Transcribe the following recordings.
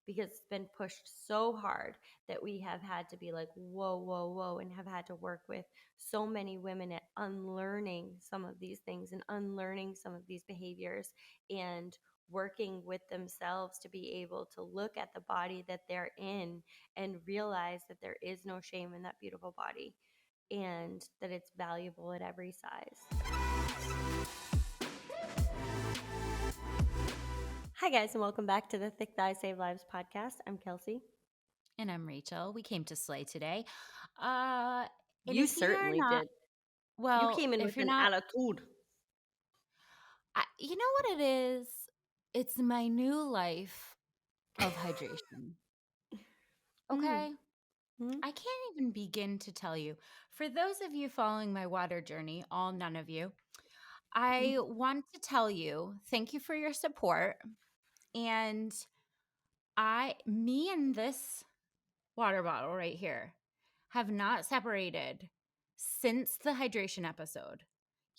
because it's been pushed so hard that we have had to be like, whoa, whoa, whoa, and have had to work with so many women at unlearning some of these things and unlearning some of these behaviors and working with themselves to be able to look at the body that they're in and realize that there is no shame in that beautiful body and that it's valuable at every size. Hi, guys, and welcome back to the Thick Thighs Save Lives podcast. I'm Kelsey. And I'm Rachel. We came to slay today. Uh, and You if you're certainly not, did. You well, came in if with you're an not, attitude. you know what it is? It's my new life of hydration. Mm. Okay. Mm. I can't even begin to tell you. For those of you following my water journey, all none of you, I want to tell you thank you for your support. And me and this water bottle right here have not separated since the hydration episode.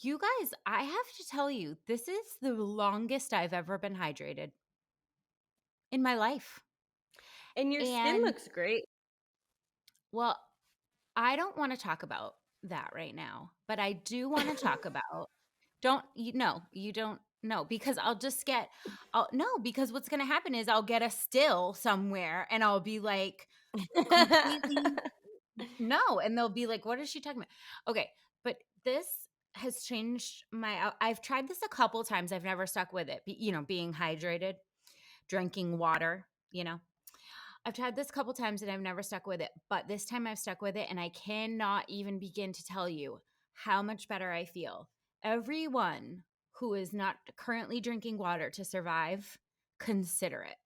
You guys, I have to tell you, this is the longest I've ever been hydrated in my life. And your skin And looks great. well, I don't want to talk about that right now, but I do want to talk about don't you know, you don't know because I'll no, because what's going to happen is I'll get a still somewhere and I'll be like completely no, and they'll be like, "What is she talking about?" Okay, but this has changed I've tried this a couple times. I've never stuck with it. Being hydrated, drinking water, you know. I've tried this a couple times and I've never stuck with it, but this time I've stuck with it and I cannot even begin to tell you how much better I feel. Everyone who is not currently drinking water to survive, consider it.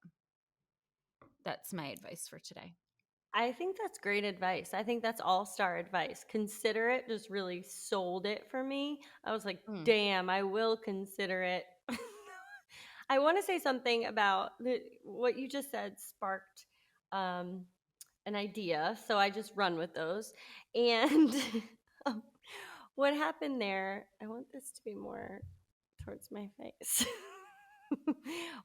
That's my advice for today. I think that's great advice. I think that's all-star advice. Consider it just really sold it for me. I was like, Mm. damn, I will consider it. I want to say something about what you just said sparked um, an idea. So I just run with those. And um, what happened there, I want this to be more towards my face.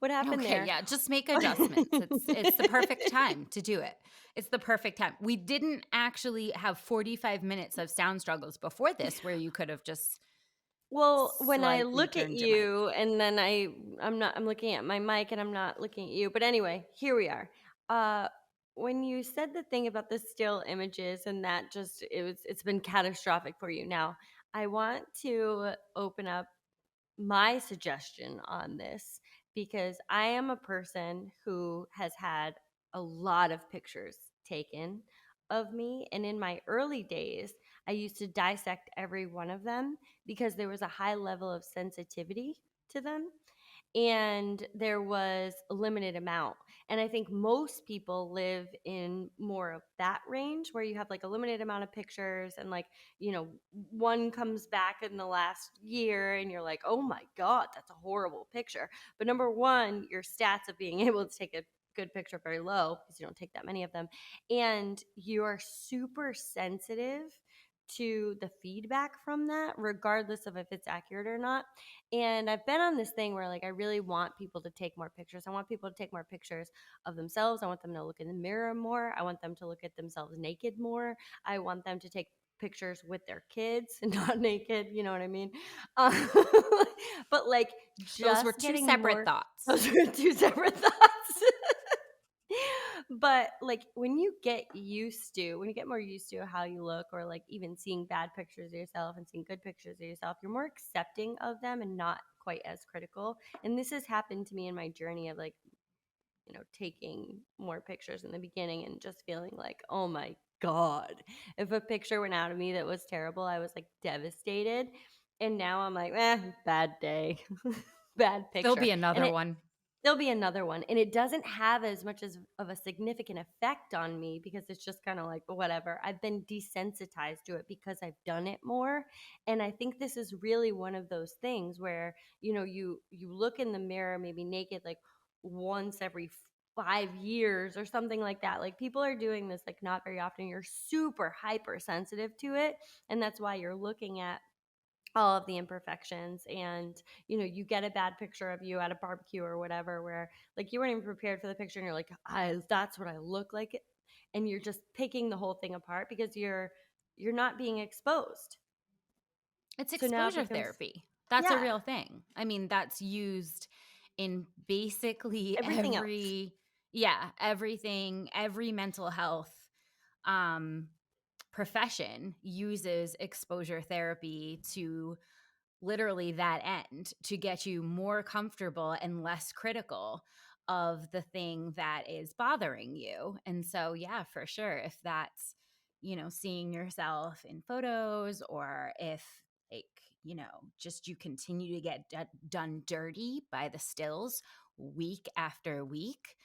What happened Okay, there? yeah, just make adjustments. It's the perfect time to do it. It's the perfect time. We didn't actually have 45 minutes of sound struggles before this where you could have just Well, when I slightly look at turned your mic. you and then I'm looking at my mic and I'm not looking at you. But anyway, here we are. Uh when you said the thing about the still images and that just it's been catastrophic for you. Now, I want to open up my suggestion on this because I am a person who has had a lot of pictures taken of me. And in my early days, I used to dissect every one of them because there was a high level of sensitivity to them and there was a limited amount. And I think most people live in more of that range where you have like a limited amount of pictures and like, one comes back in the last year and you're like, oh my God, that's a horrible picture. But number one, your stats of being able to take a good picture are very low because you don't take that many of them. And you are super sensitive to the feedback from that, regardless of if it's accurate or not. And I've been on this thing where like I really want people to take more pictures. I want people to take more pictures of themselves. I want them to look in the mirror more. I want them to look at themselves naked more. I want them to take pictures with their kids and not naked, you know what I mean? Um, but like Those were just two getting separate more thoughts. those are two separate thoughts. But like when you get more used to how you look or like even seeing bad pictures of yourself and seeing good pictures of yourself, you're more accepting of them and not quite as critical. And this has happened to me in my journey of like, taking more pictures in the beginning and just feeling like, oh my God, if a picture went out of me that was terrible, I was like devastated. And now I'm like, bad day, bad There'll picture. be And another one. there'll be another one. And it doesn't have as much of a significant effect on me because it's just kind of like, whatever. I've been desensitized to it because I've done it more. And I think this is really one of those things where, you look in the mirror, maybe naked, like once every 5 years or something like that. Like people are doing this like not very often. You're super hypersensitive to it. And that's why you're looking at all of the imperfections, and you get a bad picture of you at a barbecue or whatever, where like you weren't even prepared for the picture, and you're like, that's what I look like, and you're just picking the whole thing apart because you're not being exposed. It's So now it exposure becomes, therapy. That's a yeah, real thing. I mean, that's used in basically everything else. everything, every mental health um profession uses exposure therapy to literally that end, to get you more comfortable and less critical of the thing that is bothering you. And so, yeah, for sure. If that's, seeing yourself in photos, or if, like, just you continue to get done dirty by the stills week after week,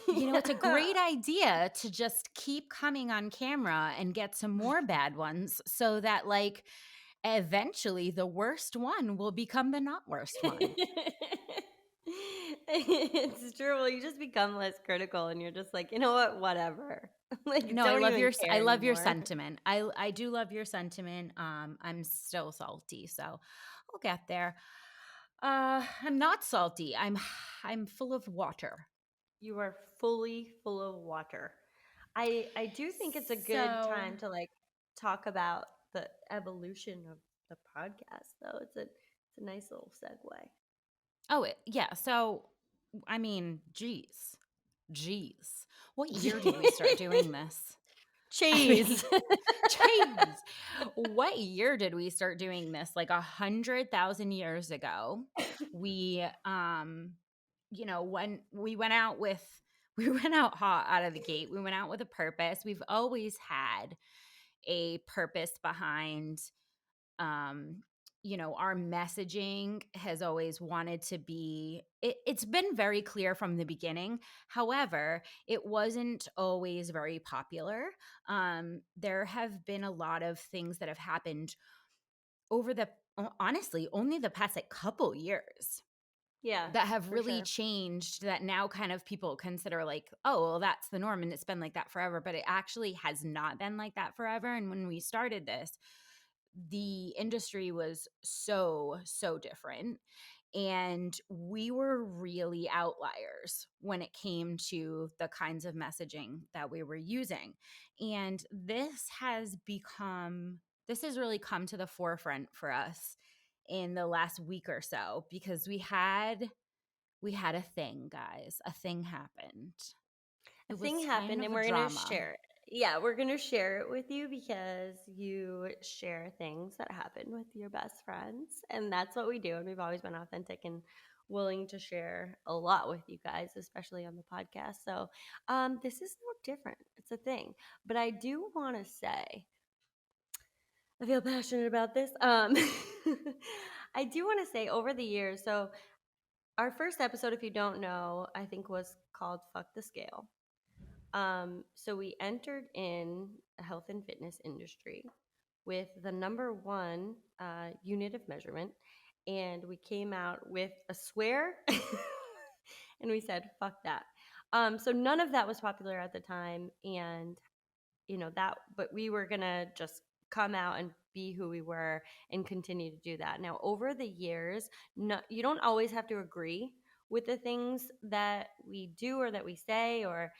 it's a Yeah. great idea to just keep coming on camera and get some more bad ones so that, like, eventually the worst one will become the not worst one. It's true. Well, you just become less critical, and you're just like, you know what, whatever. Like, No, I don't love even I care love your anymore. sentiment. I do love your sentiment. I'm still salty, so I'll get there. I'm not salty. I'm full of water. You are fully full of water. I do think it's a good So, time to like talk about the evolution of the podcast, though. It's a nice little segue. yeah. So, I mean, geez. What year did we start doing this? I mean, Cheese. jeez. What year did we start doing this? Like 100,000 years ago. We, when we went out with, we went out hot out of the gate. We went out with a purpose. We've always had a purpose behind, um our messaging has always wanted to be, it's been very clear from the beginning. However, it wasn't always very popular. There have been a lot of things that have happened over the, honestly, only the past, like, couple years, Yeah, that have for really sure. changed, that now kind of people consider like, oh, well, that's the norm and it's been like that forever. But it actually has not been like that forever. And when we started this, the industry was so different. And we were really outliers when it came to the kinds of messaging that we were using. And this has really come to the forefront for us in the last week or so, because we had a thing, guys. A thing happened. A It thing was kind happened, of and a we're gonna drama. share it. Yeah, we're gonna share it with you because you share things that happen with your best friends, and that's what we do. And we've always been authentic and willing to share a lot with you guys, especially on the podcast. So, this is no different. It's a thing, but I do want to say I feel passionate about this. I do want to say over the years. So, our first episode, if you don't know, I think was called "Fuck the Scale." So we entered in the health and fitness industry with the number one unit of measurement, and we came out with a swear, and we said, "Fuck that." So none of that was popular at the time, and that, but we were gonna just come out and be who we were and continue to do that. Now over the years, no, you don't always have to agree with the things that we do or that we say, or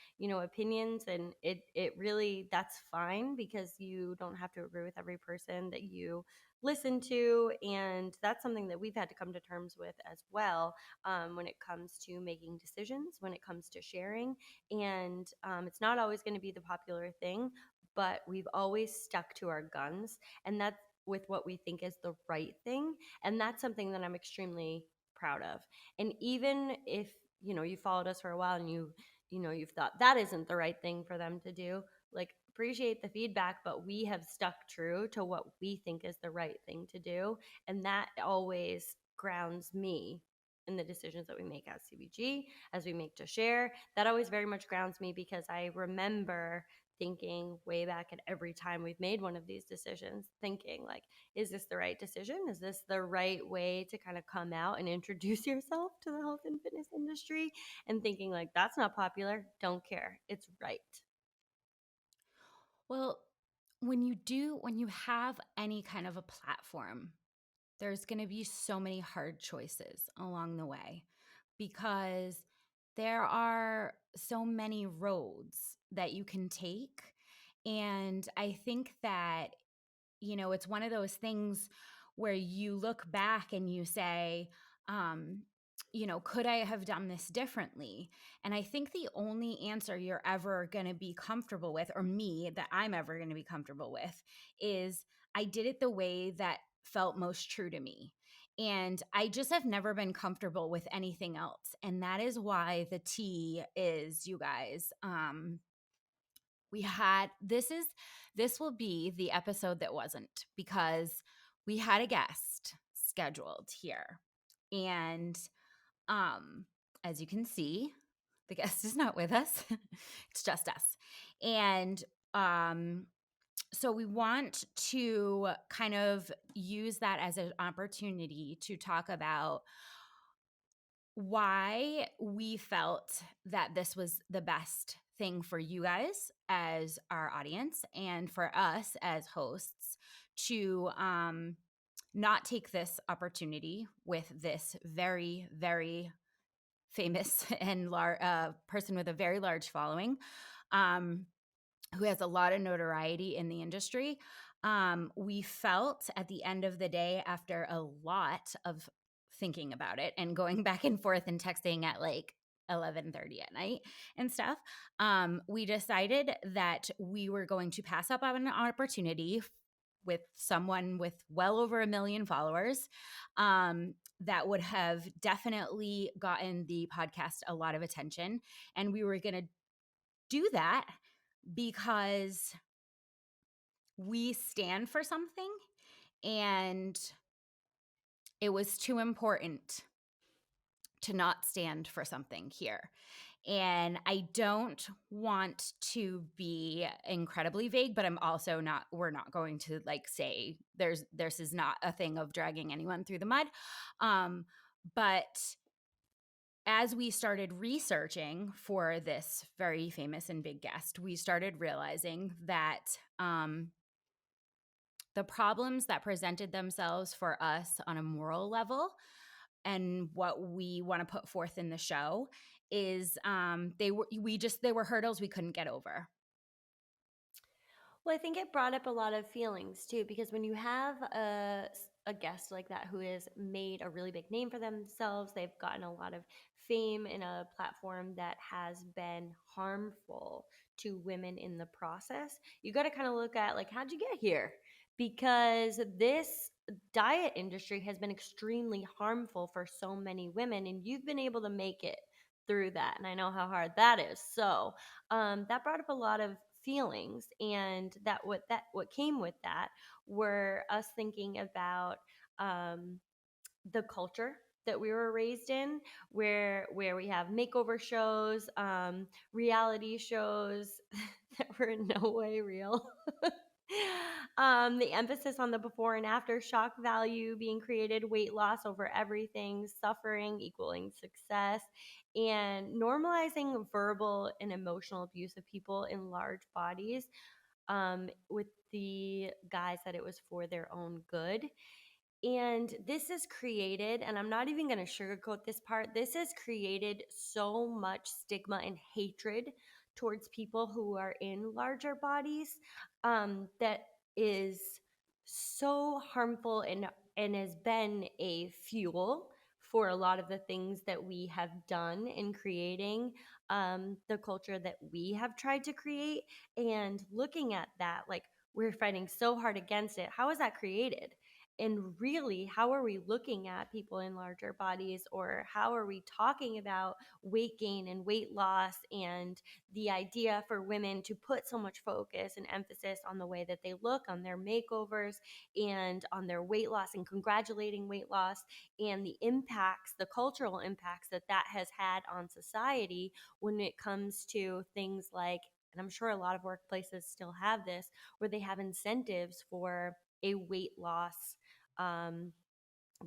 opinions, and it really, that's fine, because you don't have to agree with every person that you listen to, and that's something that we've had to come to terms with as well, when it comes to making decisions, when it comes to sharing. And it's not always going to be the popular thing, but we've always stuck to our guns, and that's with what we think is the right thing. And that's something that I'm extremely proud of. And even if you followed us for a while, and you've thought that isn't the right thing for them to do, like, appreciate the feedback, but we have stuck true to what we think is the right thing to do. And that always grounds me in the decisions that we make as CBG, as we make to share. That always very much grounds me, because I remember thinking way back at every time we've made one of these decisions, thinking like, is this the right decision? Is this the right way to kind of come out and introduce yourself to the health and fitness industry? And thinking like, that's not popular, don't care, it's right. Well, when you have any kind of a platform, there's going to be so many hard choices along the way because there are so many roads that you can take. And I think that, it's one of those things where you look back and you say, um, could I have done this differently? And I think the only answer you're ever going to be comfortable with, or me, that I'm ever going to be comfortable with, is I did it the way that felt most true to me. And I just have never been comfortable with anything else. And that is why the T is, you guys, we had this will be the episode that wasn't, because we had a guest scheduled here. And um as you can see, the guest is not with us. It's just us. And um so we want to kind of use that as an opportunity to talk about why we felt that this was the best thing for you guys as our audience and for us as hosts to not take this opportunity with this very, very famous and person with a very large following, um, who has a lot of notoriety in the industry. We felt at the end of the day, after a lot of thinking about it and going back and forth and texting at like 11:30 at night and stuff, we decided that we were going to pass up on an opportunity with someone with well over 1 million followers, that would have definitely gotten the podcast a lot of attention. And we were going to do that because we stand for something, and it was too important to not stand for something here. And I don't want to be incredibly vague, but I'm also not, we're not going to like say this is not a thing of dragging anyone through the mud. But as we started researching for this very famous and big guest, we started realizing that the problems that presented themselves for us on a moral level and what we want to put forth in the show is they were hurdles we couldn't get over. Well, I think it brought up a lot of feelings too, because when you have a guest like that who has made a really big name for themselves, they've gotten a lot of fame in a platform that has been harmful to women in the process. You got to kind of look at like, how'd you get here? Because this diet industry has been extremely harmful for so many women, and you've been able to make it through that. And I know how hard that is. So, that brought up a lot of feelings, and what came with that were us thinking about um, the culture that we were raised in, where we have makeover shows, reality shows that were in no way real. The emphasis on the before and after, shock value being created, weight loss over everything, suffering equaling success, and normalizing verbal and emotional abuse of people in large bodies, with the guise that it was for their own good. And this has created, and I'm not even going to sugarcoat this part, this has created so much stigma and hatred towards people who are in larger bodies, that is so harmful, and has been a fuel for a lot of the things that we have done in creating the culture that we have tried to create. And looking at that, like, we're fighting so hard against it. How is that created? And really, how are we looking at people in larger bodies, or how are we talking about weight gain and weight loss, and the idea for women to put so much focus and emphasis on the way that they look, on their makeovers, and on their weight loss, and congratulating weight loss, and the impacts, the cultural impacts that that has had on society when it comes to things like, and I'm sure a lot of workplaces still have this, where they have incentives for a weight loss um,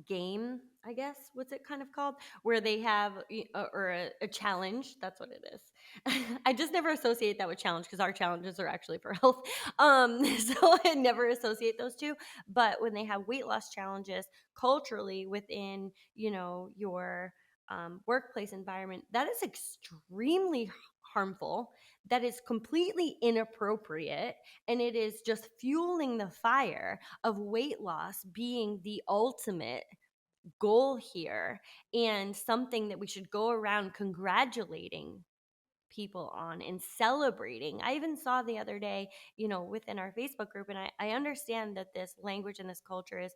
game, I guess. What's it kind of called? Where they have or a challenge. That's what it is. I just never associate that with challenge because our challenges are actually for health. So I never associate those two. But when they have weight loss challenges culturally within, your workplace environment, that is extremely harmful. That is completely inappropriate, and it is just fueling the fire of weight loss being the ultimate goal here, and something that we should go around congratulating people on and celebrating. I even saw the other day, within our Facebook group, and I understand that this language and this culture is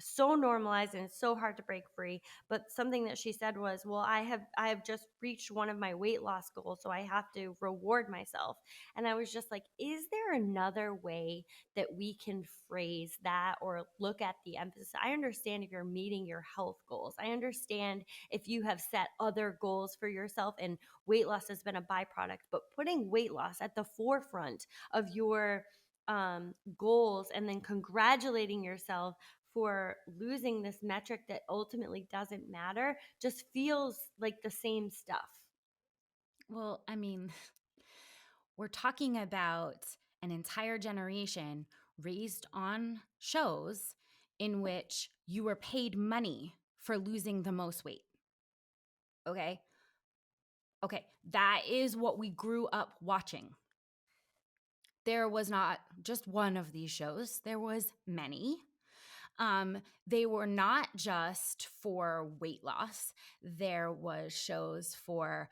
so normalized and it's so hard to break free. But something that she said was, well, I have just reached one of my weight loss goals, so I have to reward myself. And I was just like, is there another way that we can phrase that or look at the emphasis? I understand if you're meeting your health goals. I understand if you have set other goals for yourself and weight loss has been a byproduct, but putting weight loss at the forefront of your goals and then congratulating yourself for losing this metric that ultimately doesn't matter just feels like the same stuff. Well, I mean, we're talking about an entire generation raised on shows in which you were paid money for losing the most weight. Okay. Okay. That is what we grew up watching. There was not just one of these shows, there was many. They were not just for weight loss. There was shows for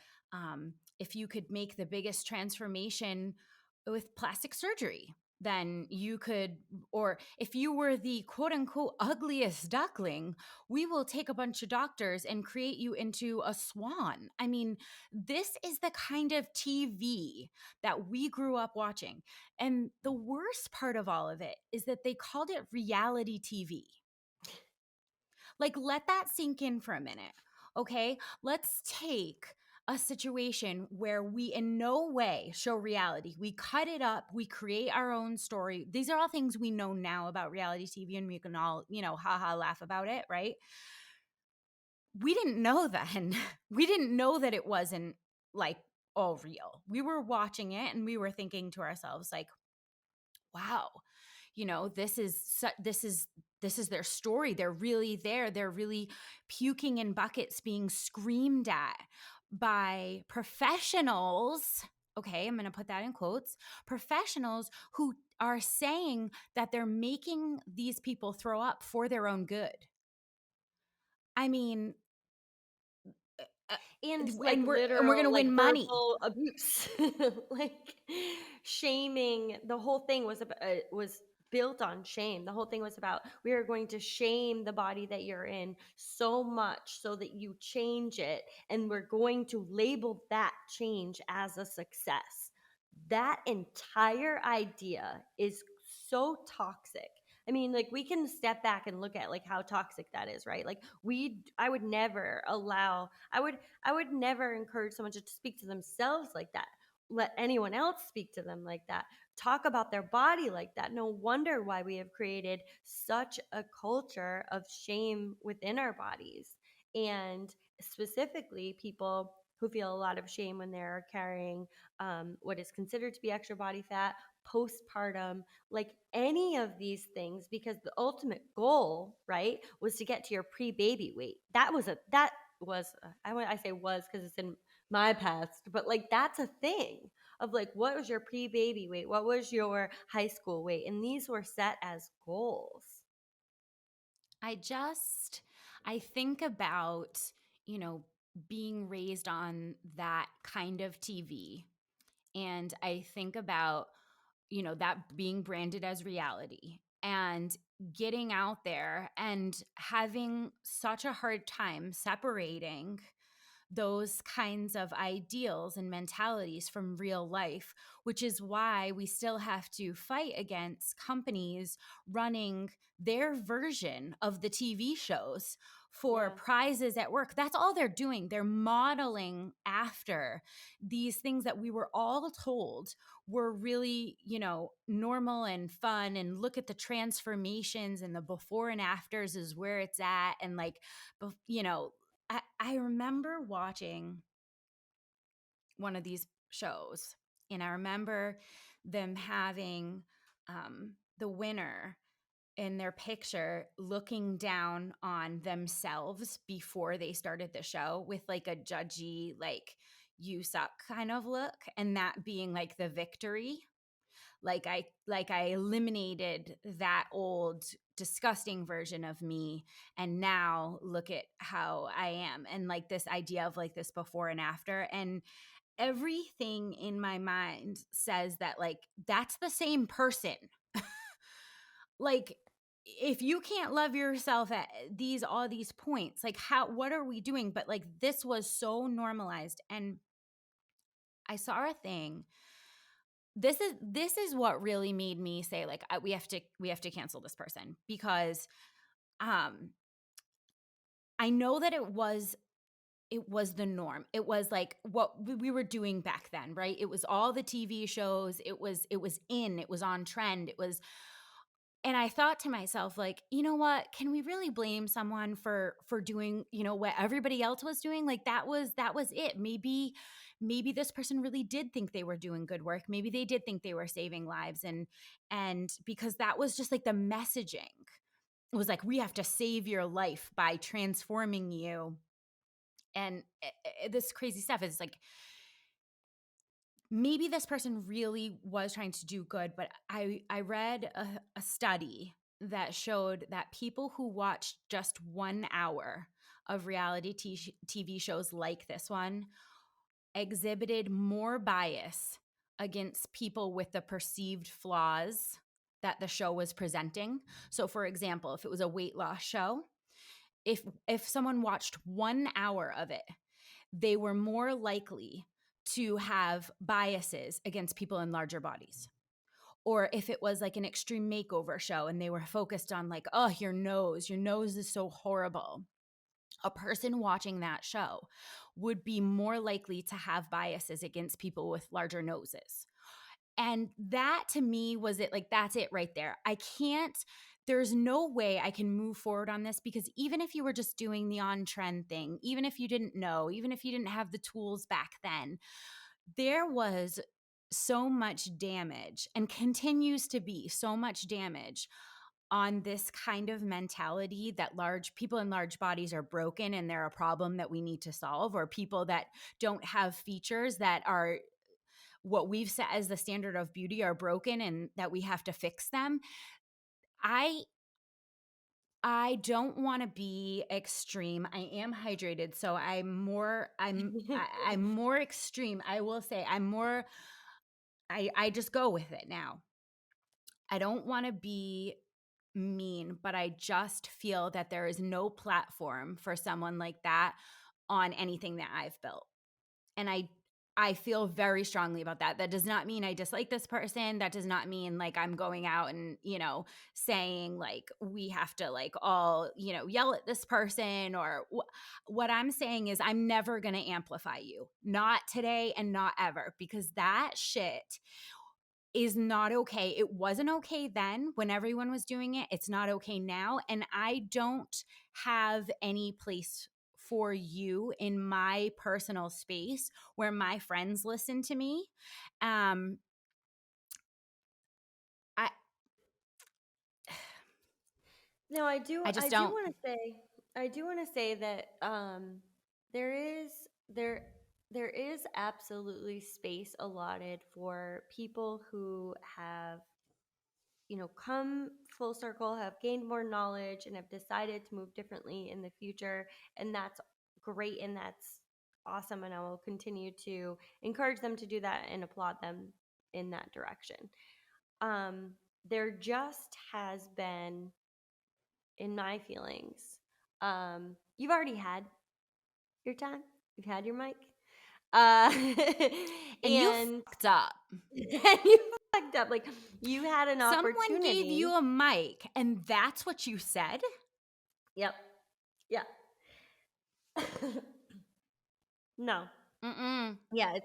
if you could make the biggest transformation with plastic surgery, then you could, or if you were the quote unquote ugliest duckling, we will take a bunch of doctors and create you into a swan. I mean, this is the kind of TV that we grew up watching. And the worst part of all of it is that they called it reality TV. Like, let that sink in for a minute. Okay. Let's take a situation where we in no way show reality. We cut it up, we create our own story. These are all things we know now about reality TV, and we can all, haha, laugh about it, right? We didn't know then. We didn't know that it wasn't like all real. We were watching it and we were thinking to ourselves, like, wow, this is their story. They're really there. They're really puking in buckets, being screamed at by professionals. Okay, I'm going to put that in quotes. Professionals who are saying that they're making these people throw up for their own good. I mean, uh, And like and we're going literal to like win money. verbal abuse. Like shaming. The whole thing was built on shame. The whole thing was about, we are going to shame the body that you're in so much so that you change it, and we're going to label that change as a success. That entire idea is so toxic. I mean, like, we can step back and look at like how toxic that is, right? Like, I would never allow, I would never encourage someone to speak to themselves like that. Let anyone else speak to them like that. Talk about their body like that. No wonder why we have created such a culture of shame within our bodies. And specifically, people who feel a lot of shame when they're carrying what is considered to be extra body fat, postpartum, like any of these things, because the ultimate goal, right, was to get to your pre-baby weight. I say was because it's in my past, but like that's a thing of like, what was your pre-baby weight? What was your high school weight? And these were set as goals. I think about, you know, being raised on that kind of TV. And I think about, that being branded as reality and getting out there and having such a hard time separating those kinds of ideals and mentalities from real life, which is why we still have to fight against companies running their version of the TV shows for Yeah. prizes at work. That's all they're doing. They're modeling after these things that we were all told were really, normal and fun. And look at the transformations, and the before and afters is where it's at. And like, I remember watching one of these shows, and I remember them having the winner in their picture looking down on themselves before they started the show with like a judgy, like, you suck kind of look, and that being like the victory. Like I eliminated that old disgusting version of me, and now look at how I am, and like this idea of like this before and after. And everything in my mind says that like that's the same person. Like, if you can't love yourself at all these points, like, what are we doing? But like, this was so normalized. And I saw a thing. This is what really made me say like, we have to cancel this person, because um I know that it was the norm. It was like what we were doing back then, right? It was all the TV shows. It was on trend. And I thought to myself, like, you know what? Can we really blame someone for doing, what everybody else was doing? Like, that was it. Maybe this person really did think they were doing good work. Maybe they did think they were saving lives, and because that was just like the messaging. It was like, we have to save your life by transforming you. And this crazy stuff is like, maybe this person really was trying to do good, but I read a study that showed that people who watched just 1 hour of reality TV shows like this one exhibited more bias against people with the perceived flaws that the show was presenting. So for example, if it was a weight loss show, if someone watched 1 hour of it, they were more likely to have biases against people in larger bodies. Or if it was like an extreme makeover show and they were focused on like, oh, your nose is so horrible. A person watching that show would be more likely to have biases against people with larger noses. And that to me was it. Like, that's it right there. There's no way I can move forward on this, because even if you were just doing the on trend thing, even if you didn't know, even if you didn't have the tools back then, there was so much damage, and continues to be so much damage on this kind of mentality that large people in large bodies are broken and they're a problem that we need to solve, or people that don't have features that are what we've set as the standard of beauty are broken and that we have to fix them. I I don't want to be extreme. I am hydrated, so I'm more extreme. I will say I'm more I just go with it now. I don't want to be mean, but I just feel that there is no platform for someone like that on anything that I've built. And I feel very strongly about that. That does not mean I dislike this person. That does not mean like I'm going out and, saying like we have to like all, yell at this person, or what I'm saying is I'm never going to amplify you. Not today and not ever, because that shit is not okay. It wasn't okay then when everyone was doing it. It's not okay now. And I don't have any place for you in my personal space where my friends listen to me. Um, I No, I do. I I just do don't. want to say. I do want to say that there is there there is absolutely space allotted for people who have, come full circle, have gained more knowledge, and have decided to move differently in the future, and that's great, and that's awesome, and I will continue to encourage them to do that and applaud them in that direction. Um, there just has been, in my feelings. You've already had your time. You've had your mic. Uh, And you and fucked up. you fucked up. Like, you had an Someone gave opportunity. you a mic and that's what you said? Yep. Yeah. No. Mm-mm. Yeah,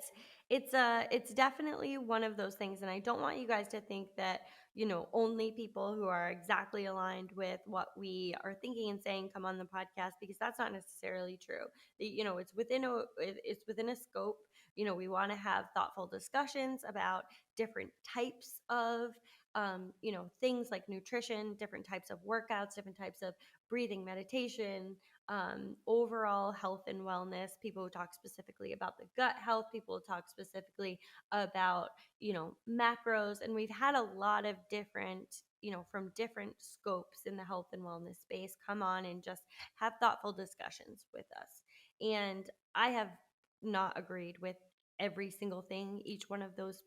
it's definitely one of those things, and I don't want you guys to think that, only people who are exactly aligned with what we are thinking and saying come on the podcast, because that's not necessarily true. It's within a scope. We want to have thoughtful discussions about different types of things like nutrition, different types of workouts, different types of breathing meditation, overall health and wellness. People who talk specifically about the gut health, people who talk specifically about, macros. And we've had a lot of different, from different scopes in the health and wellness space come on and just have thoughtful discussions with us. And I have not agreed with every single thing each one of those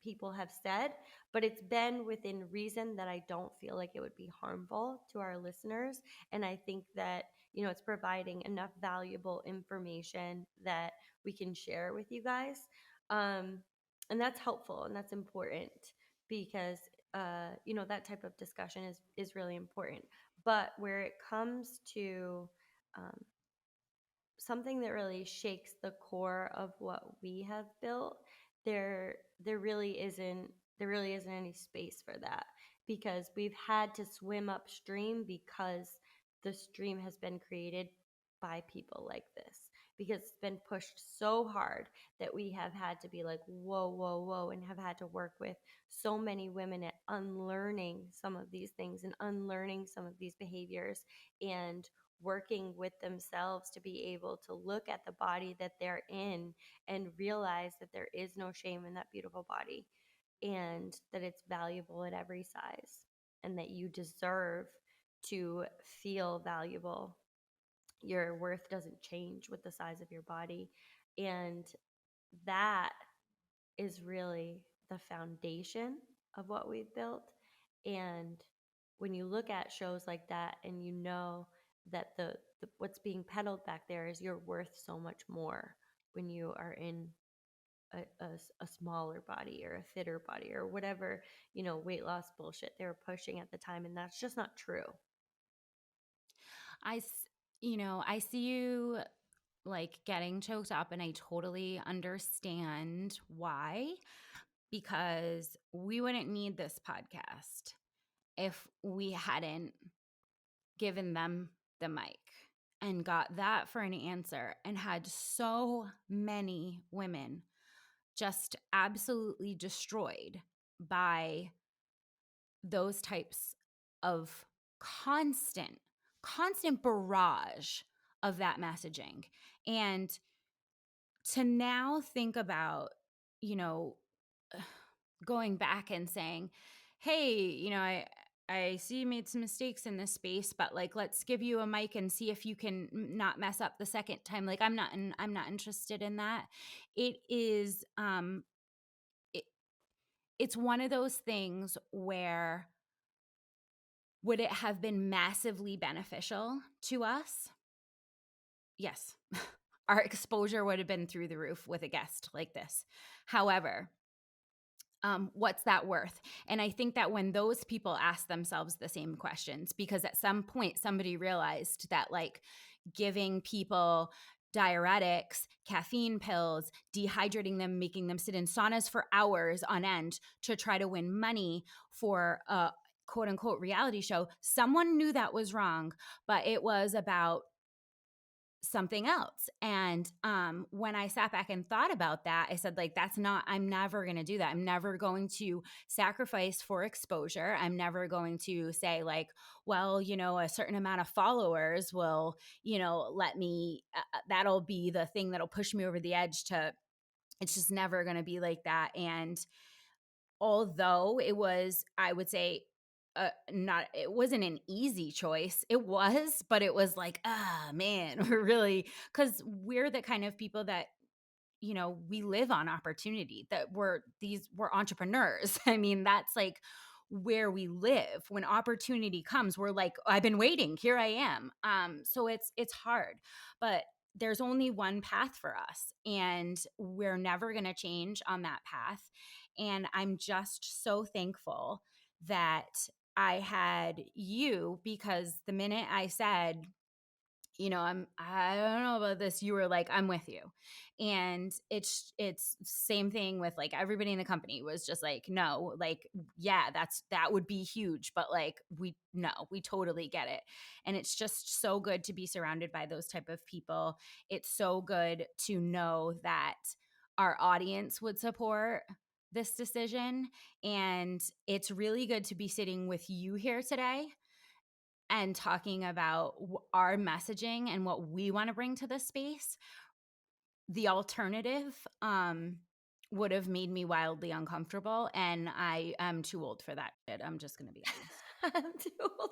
people have said, but it's been within reason that I don't feel like it would be harmful to our listeners. And I think that, it's providing enough valuable information that we can share with you guys. Um, and that's helpful and that's important because, that type of discussion is really important. But where it comes to, um, something that really shakes the core of what we have built, there there really isn't there really isn't any space for that, because we've had to swim upstream, because the stream has been created by people like this, because it's been pushed so hard that we have had to be like, whoa, whoa, whoa, and have had to work with so many women at unlearning some of these things and unlearning some of these behaviors, and working with themselves to be able to look at the body that they're in and realize that there is no shame in that beautiful body, and that it's valuable at every size, and that you deserve to feel valuable. Your worth doesn't change with the size of your body. And that is really the foundation of what we've built. And when you look at shows like that and you know that the what's being peddled back there is you're worth so much more when you are in a smaller body or a fitter body or whatever, weight loss bullshit they were pushing at the time. And that's just not true. I, s- I see you like getting choked up, and I totally understand why, because we wouldn't need this podcast if we hadn't given them the mic and got that for an answer and had so many women just absolutely destroyed by those types of constant, constant barrage of that messaging. And to now think about, you know, going back and saying, hey, I see you made some mistakes in this space, but like, let's give you a mic and see if you can not mess up the second time. Like, I'm not interested in that. It is, it, it's one of those things where would it have been massively beneficial to us? Yes. Our exposure would have been through the roof with a guest like this. However, what's that worth? And I think that when those people ask themselves the same questions, because at some point somebody realized that like giving people diuretics, caffeine pills, dehydrating them, making them sit in saunas for hours on end to try to win money for a quote unquote reality show, someone knew that was wrong, but it was about something else. And when I sat back and thought about that, I said, like, I'm never going to do that. I'm never going to sacrifice for exposure. I'm never going to say, like, well, a certain amount of followers will, let me, that'll be the thing that'll push me over the edge to, it's just never going to be like that. And although it was, I would say, not, it wasn't an easy choice. It was, but it was like, man, we're really, because we're the kind of people that, we live on opportunity, that we're entrepreneurs. I mean, that's like where we live. When opportunity comes, we're like, I've been waiting, here I am. So it's hard, but there's only one path for us, and we're never going to change on that path. And I'm just so thankful that I had you, because the minute I said, I don't know about this. You were like, I'm with you. And it's same thing with like everybody in the company was just like, no, like, yeah, that would be huge, but like we totally get it. And it's just so good to be surrounded by those type of people. It's so good to know that our audience would support this decision. And it's really good to be sitting with you here today and talking about our messaging and what we want to bring to this space. The alternative would have made me wildly uncomfortable, and I am too old for that shit. I'm just going to be honest. I'm too old.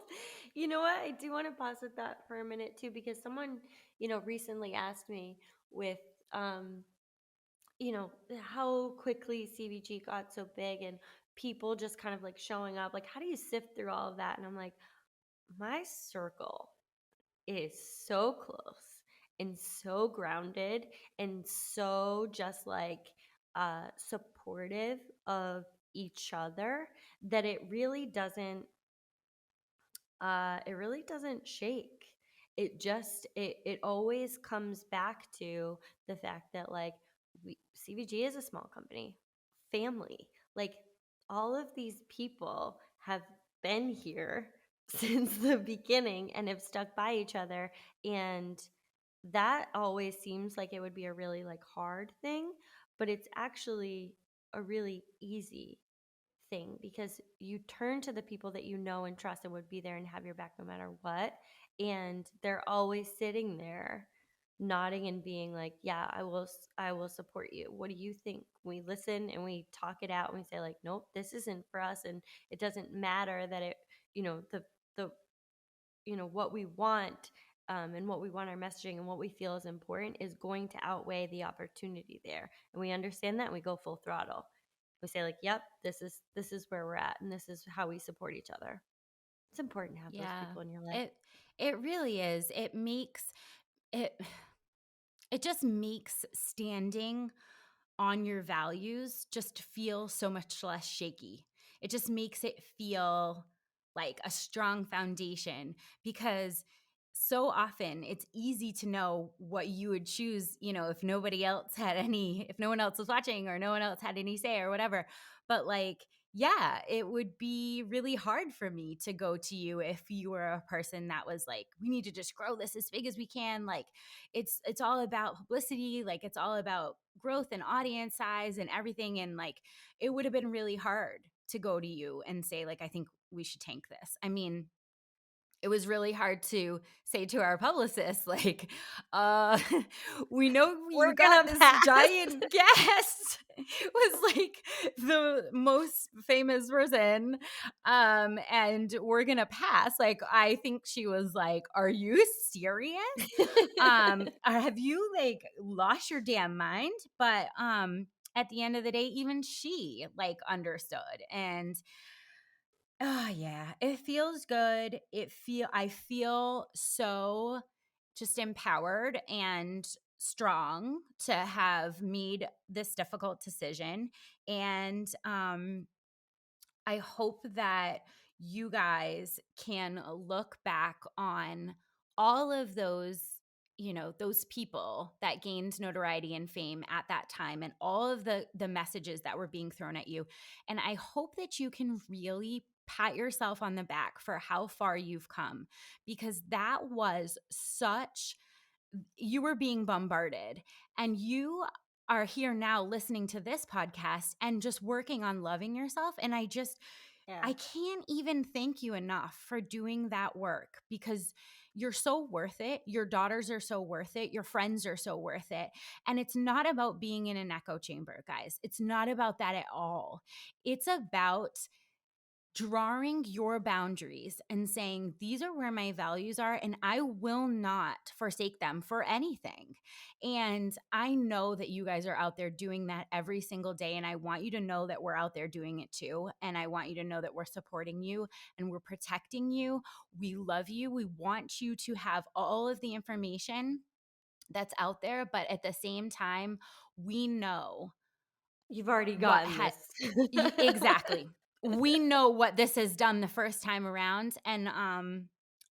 You know what? I do want to pause with that for a minute too, because someone, recently asked me with, um, how quickly CBG got so big and people just kind of like showing up. Like, how do you sift through all of that? And I'm like, my circle is so close and so grounded and so just like supportive of each other that it really doesn't shake. It always comes back to the fact that like CVG is a small company, family. Like all of these people have been here since the beginning and have stuck by each other, and that always seems like it would be a really like hard thing, but it's actually a really easy thing because you turn to the people that you know and trust and would be there and have your back no matter what. And they're always sitting there nodding and being like, yeah, I will support you. What do you think? We listen and we talk it out and we say like, nope, this isn't for us. And it doesn't matter that the what we want, and what we want our messaging and what we feel is important is going to outweigh the opportunity there, and we understand that and we go full throttle. We say like, yep, this is where we're at and this is how we support each other. It's important to have those Yeah. people in your life. It really is. It it just makes standing on your values just feel so much less shaky. It just makes it feel like a strong foundation because so often it's easy to know what you would choose, if nobody else had if no one else was watching or no one else had any say or whatever. But like, yeah, it would be really hard for me to go to you if you were a person that was like, we need to just grow this as big as we can. Like it's all about publicity, like it's all about growth and audience size and everything. And like it would have been really hard to go to you and say, like, I think we should tank this. I mean, it was really hard to say to our publicist, like, uh, we know you We're got gonna this pass. giant guest. It was like the most famous person. And we're gonna pass. Like, I think she was like, are you serious? Have you like lost your damn mind? But at the end of the day, even she like understood. And oh yeah, it feels good. I feel so just empowered and strong to have made this difficult decision. And I hope that you guys can look back on all of those, those people that gained notoriety and fame at that time and all of the messages that were being thrown at you. And I hope that you can really pat yourself on the back for how far you've come because that was such you were being bombarded and you are here now listening to this podcast and just working on loving yourself. And Yeah. I can't even thank you enough for doing that work because you're so worth it. Your daughters are so worth it. Your friends are so worth it. And it's not about being in an echo chamber, guys. It's not about that at all. It's about drawing your boundaries and saying, these are where my values are, and I will not forsake them for anything. And I know that you guys are out there doing that every single day. And I want you to know that we're out there doing it too. And I want you to know that we're supporting you and we're protecting you. We love you. We want you to have all of the information that's out there. But at the same time, we know You've already what gotten had this. exactly. We know what this has done the first time around,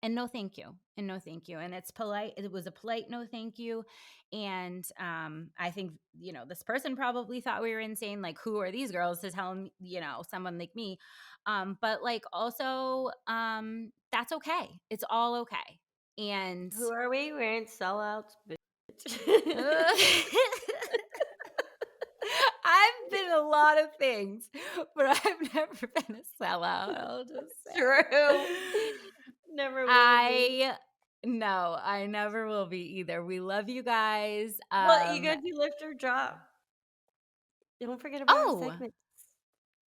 and no thank you, and no thank you, and it's polite. It was a polite no thank you, and I think this person probably thought we were insane. Like, who are these girls to tell someone like me? But like also, that's okay. It's all okay, and Who are we? We ain't sellouts, bitch. I've been a lot of things, but I've never been a sellout. I'll just True. say. Never will be. I No, I never will be either. We love you guys. Well, you gotta do lift or drop. Don't forget about our Oh, segments.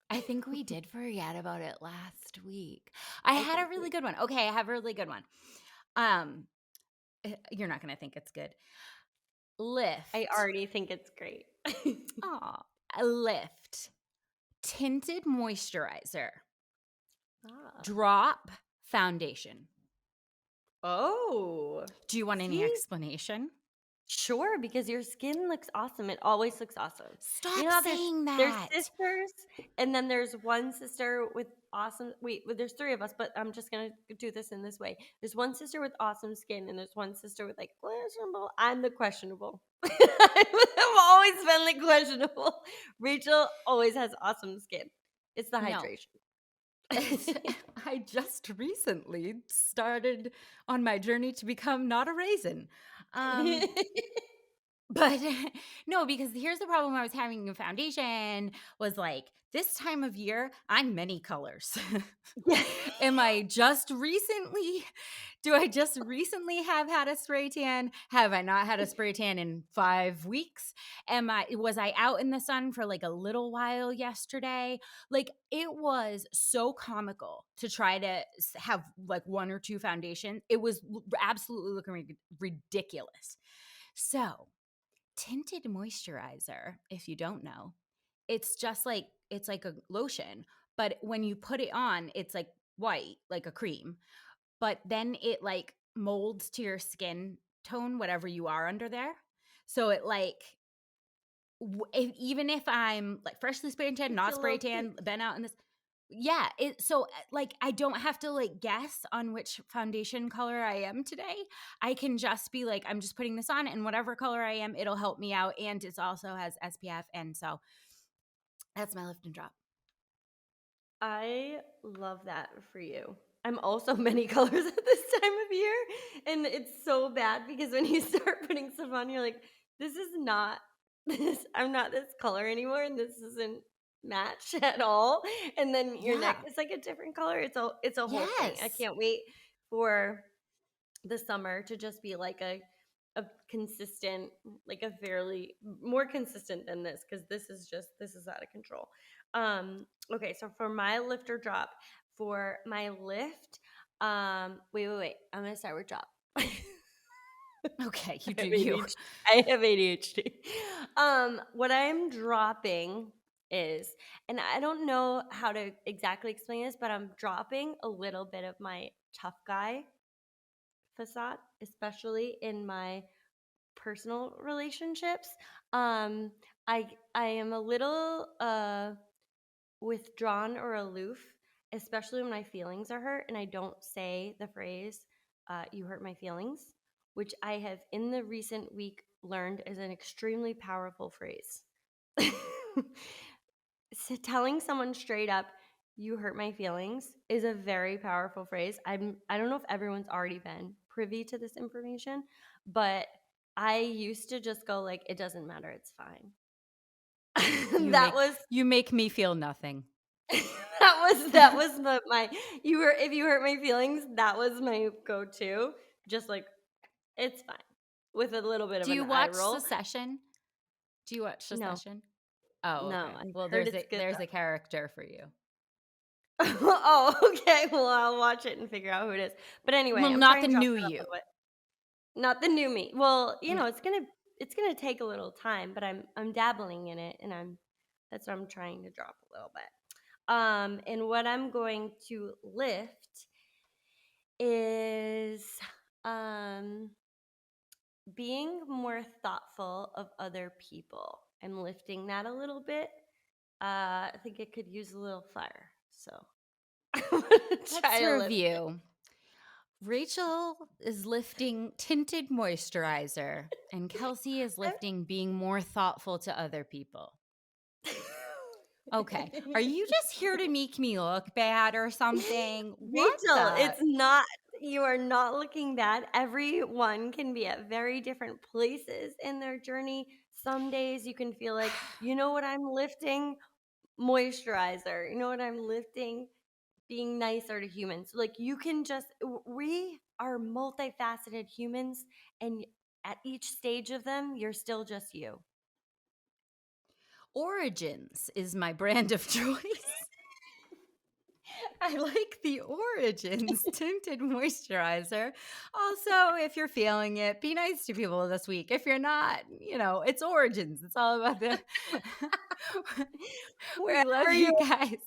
I think we did forget about it last week. I I had think a we really good one. Okay, I have a really good one. Um, you're not gonna think it's good. I Lift. already think it's great. Aw, Lift. Tinted moisturizer. Ah. Drop foundation. Oh. Do you want any See? explanation? Sure, because your skin looks awesome. It always looks awesome. You Stop know how saying there's that. sisters, and then there's one sister with awesome. Wait, well, there's three of us, but I'm just gonna do this in this way. There's one sister with awesome skin, and there's one sister with like questionable. I'm the questionable. I've always been the questionable. Rachel always has awesome skin. It's the No. hydration. I just recently started on my journey to become not a raisin. Um, but no, because here's the problem I was having in foundation was like this time of year, I'm many colors. Yeah. Am I just recently Do I just recently have had a spray tan? Have I not had a spray tan in 5 weeks? Was I out in the sun for like a little while yesterday? Like it was so comical to try to have like one or two foundation. It was absolutely looking ridiculous. So, tinted moisturizer, if you don't know, it's like a lotion, but when you put it on, it's like white, like a cream, but then it like molds to your skin tone, whatever you are under there. So it like, even if I'm like freshly spray tan, It's not a spray little tan, kick. been out in this, yeah. Like I don't have to like guess on which foundation color I am today. I can just be like, I'm just putting this on, and whatever color I am, it'll help me out, and it also has SPF, and so that's my lift and drop. I love that for you. I'm also many colors at this time of year, and it's so bad because when you start putting stuff on, you're like, "This is not this. I'm not this color anymore, and this doesn't match at all." And then your neck Yeah. is like a different color. It's a whole thing. I Yes. can't wait for the summer to just be like a consistent, like a fairly more consistent than this, because this is out of control. Okay, so for my lift or drop, for my lift, wait, I'm gonna start with drop. Okay, you I do have you. ADHD. I have ADHD. What I'm dropping is, and I don't know how to exactly explain this, but I'm dropping a little bit of my tough guy facade, especially in my personal relationships. Um, I am a little withdrawn or aloof, especially when my feelings are hurt, and I don't say the phrase "you hurt my feelings," which I have in the recent week learned is an extremely powerful phrase. So telling someone straight up "you hurt my feelings" is a very powerful phrase. I don't know if everyone's already been privy to this information, but I used to just go like it doesn't matter, it's fine. You that make was you make me feel nothing. that was my you were if you hurt my feelings, that was my go-to. Just like it's fine with a little bit of Do an you eye watch roll. Succession? Do you watch No, Succession? Oh, no, okay. I Well, heard it's good there's a though. character for you. Oh, okay. Well, I'll watch it and figure out who it is. But anyway, Well, I'm not trying the to drop new that off a you. little bit. Not the new me. Well, No. it's gonna take a little time, but I'm dabbling in it, and that's what I'm trying to drop a little bit. And what I'm going to lift is um being more thoughtful of other people. I'm lifting that a little bit. I think it could use a little fire, so I'm gonna Let's try to lift it. review. Rachel is lifting tinted moisturizer, and Kelsey is lifting being more thoughtful to other people. Okay. Are you just here to make me look bad or something? What Rachel, the? it's not, you are not looking bad. Everyone can be at very different places in their journey. Some days you can feel like, you know what I'm lifting? Moisturizer. You know what I'm lifting? Being nicer to humans. Like you can just, we are multifaceted humans, and at each stage of them, you're still just you. Origins is my brand of choice. I like the Origins tinted moisturizer. Also, if you're feeling it, be nice to people this week. If you're not, it's Origins. It's all about the. We love Wherever you you guys.